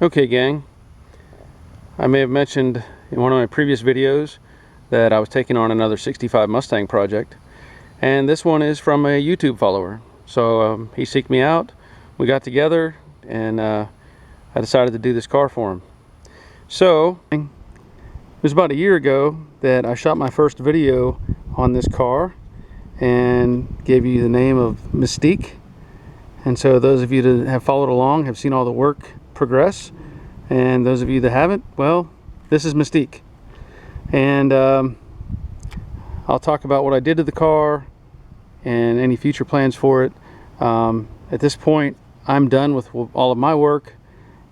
Okay, gang, I may have mentioned in one of my previous videos that I was taking on another 65 Mustang project, and this one is from a YouTube follower. So he seeked me out, we got together, and I decided to do this car for him. So it was about a year ago that I shot my first video on this car and gave you the name of Mystique. And so those of you that have followed along have seen all the work progress, and those of you that haven't, well, this is Mystique. And I'll talk about what I did to the car and any future plans for it. At this point, I'm done with all of my work,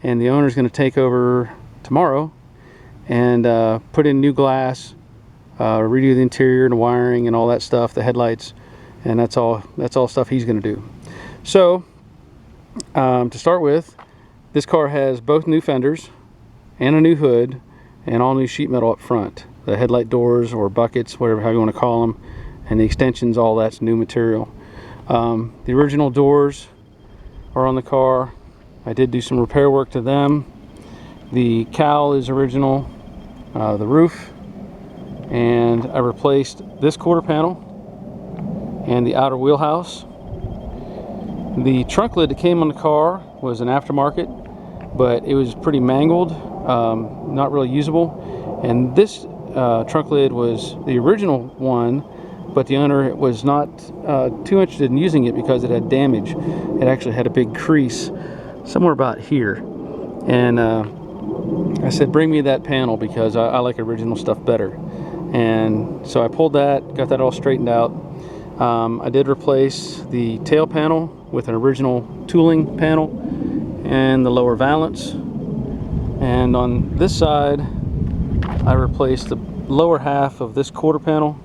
and the owner's going to take over tomorrow and put in new glass, redo the interior and wiring and all that stuff, the headlights, and that's all stuff he's going to do. So to start with, this car has both new fenders and a new hood and all new sheet metal up front. The headlight doors or buckets, whatever how you want to call them, and the extensions, all that's new material. The original doors are on the car. I did do some repair work to them. The cowl is original, the roof, and I replaced this quarter panel and the outer wheelhouse. The trunk lid that came on the car was an aftermarket, but it was pretty mangled, not really usable. And this trunk lid was the original one, but the owner was not too interested in using it because it had damage. It actually had a big crease somewhere about here. And I said, bring me that panel because I like original stuff better. And so I pulled that, got that all straightened out. I did replace the tail panel with an original tooling panel and the lower valance. And on this side, I replaced the lower half of this quarter panel.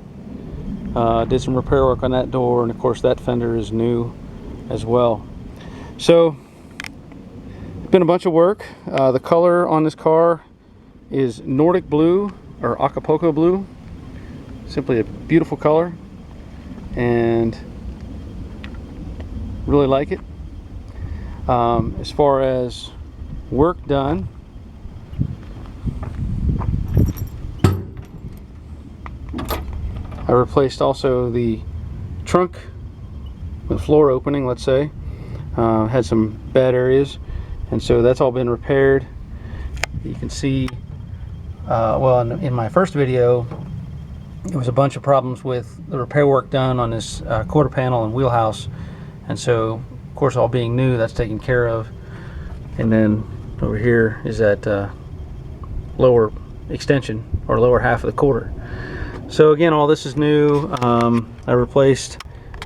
Did some repair work on that door, and of course that fender is new as well. So it's been a bunch of work. The color on this car is Nordic blue or Acapulco blue. Simply a beautiful color, and really like it. As far as work done, I replaced also the trunk with floor opening, let's say. Had some bad areas, and so that's all been repaired. You can see, well, in my first video, there was a bunch of problems with the repair work done on this quarter panel and wheelhouse, and so of course, all being new, that's taken care of. And then over here is that lower extension or lower half of the quarter. So again, all this is new. I replaced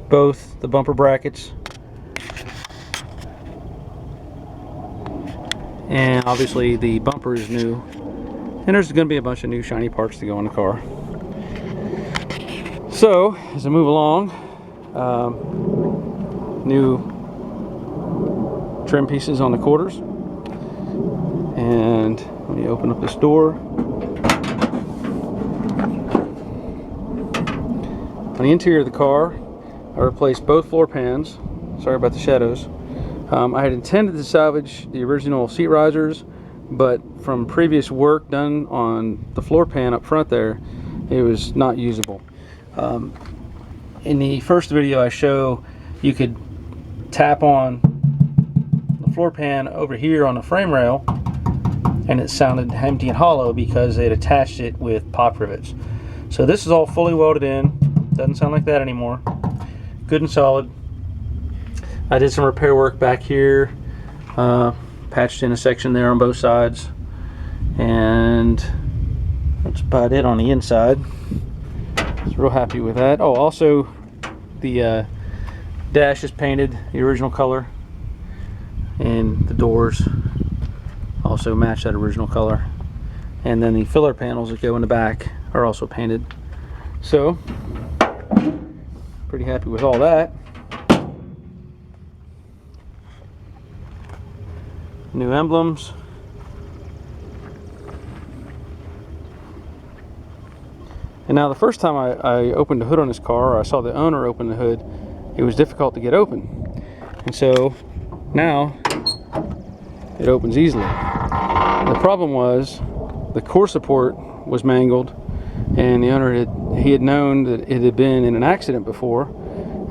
both the bumper brackets, and obviously the bumper is new, and there's going to be a bunch of new shiny parts to go in the car. So as I move along, new trim pieces on the quarters, and let me open up this door. On the interior of the car, I replaced both floor pans. Sorry about the shadows. I had intended to salvage the original seat risers, but from previous work done on the floor pan up front there, it was not usable. In the first video I show, you could tap on the floor pan over here on the frame rail, and it sounded empty and hollow because they'd attached it with pop rivets. So this is all fully welded in. Doesn't sound like that anymore. Good and solid. I did some repair work back here, patched in a section there on both sides, and that's about it on the inside. I was real happy with that. Oh, also the dash is painted the original color, and the doors also match that original color, and then the filler panels that go in the back are also painted. So pretty happy with all that. New emblems. And now the first time I opened the hood on this car, or I saw the owner open the hood, it was difficult to get open. And so now it opens easily. The problem was the core support was mangled, and the owner he had known that it had been in an accident before,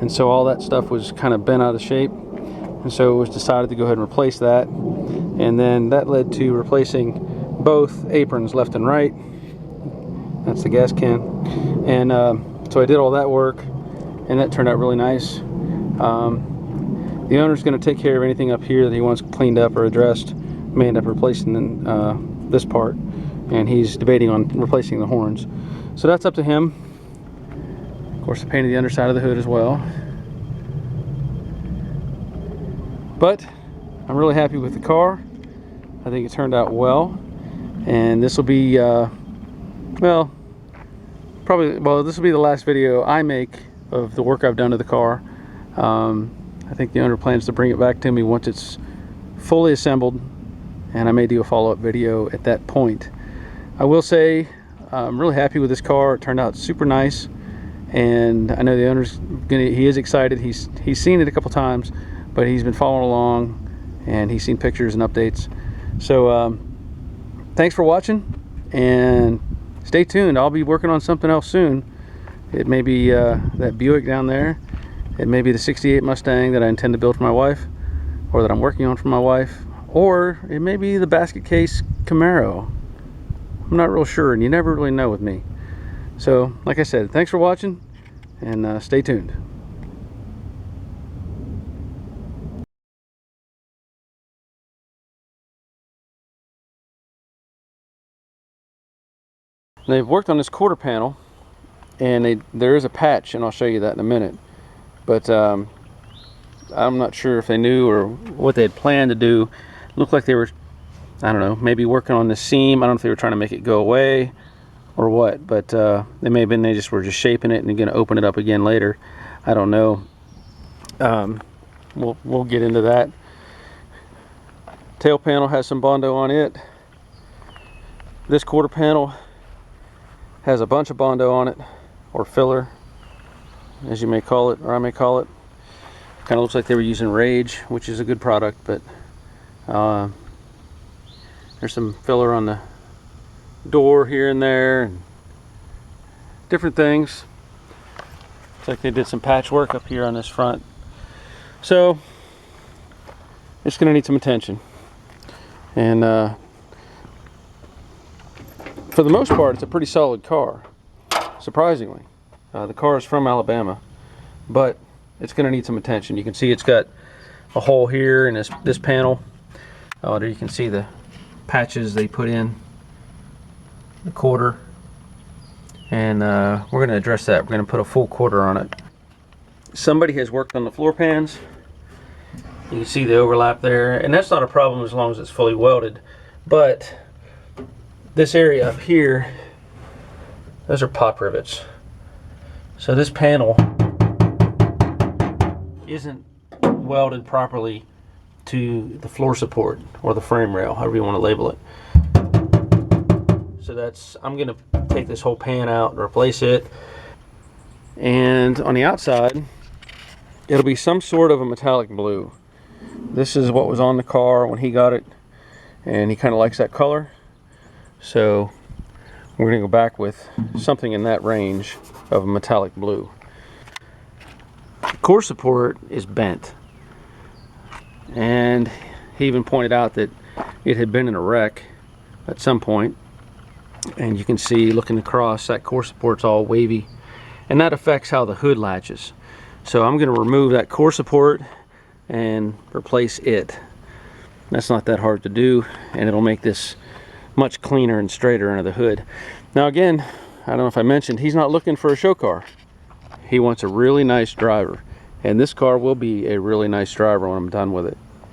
and so all that stuff was kind of bent out of shape, and so it was decided to go ahead and replace that. And then that led to replacing both aprons left and right. That's the gas can. And so I did all that work, and that turned out really nice. The owner's going to take care of anything up here that he wants cleaned up or addressed. May end up replacing this part, and he's debating on replacing the horns. So that's up to him. Of course, I painted the underside of the hood as well. But I'm really happy with the car. I think it turned out well, and this will be well, this will be the last video I make of the work I've done to the car. I think the owner plans to bring it back to me once it's fully assembled, and I may do a follow-up video at that point. I will say I'm really happy with this car. It turned out super nice, and I know the owner's he is excited. He's seen it a couple times, but he's been following along, and he's seen pictures and updates. So thanks for watching, and stay tuned. I'll be working on something else soon. It may be that Buick down there. It may be the '68 Mustang that I intend to build for my wife, or that I'm working on for my wife, or it may be the basket case Camaro. I'm not real sure, and you never really know with me. So like I said, thanks for watching, and stay tuned. They've worked on this quarter panel, and there is a patch, and I'll show you that in a minute. But I'm not sure if they knew or what they had planned to do. It looked like they were, I don't know, maybe working on the seam. I don't know if they were trying to make it go away or what, but they may have been, they just were just shaping it and going to open it up again later. I don't know. We'll get into that. Tail panel has some Bondo on it. This quarter panel has a bunch of Bondo on it, or filler, as you may call it, or I may call it. Kind of looks like they were using Rage, which is a good product, but there's some filler on the door here and there, and different things. Looks like they did some patchwork up here on this front. So it's going to need some attention. And for the most part, it's a pretty solid car, surprisingly. The car is from Alabama, but it's going to need some attention. You can see it's got a hole here in this panel. There you can see the patches they put in the quarter, and we're going to address that. We're going to put a full quarter on it. Somebody has worked on the floor pans. You can see the overlap there, and that's not a problem as long as it's fully welded. But this area up here, those are pop rivets. So this panel isn't welded properly to the floor support or the frame rail, however you want to label it. So I'm going to take this whole pan out and replace it. And on the outside, it'll be some sort of a metallic blue. This is what was on the car when he got it, and he kind of likes that color. So we're going to go back with something in that range of a metallic blue. The core support is bent, and he even pointed out that it had been in a wreck at some point, and you can see looking across that core support's all wavy, and that affects how the hood latches. So I'm going to remove that core support and replace it. That's not that hard to do, and it'll make this much cleaner and straighter under the hood. Now again, I don't know if I mentioned, he's not looking for a show car. He wants a really nice driver, and this car will be a really nice driver when I'm done with it.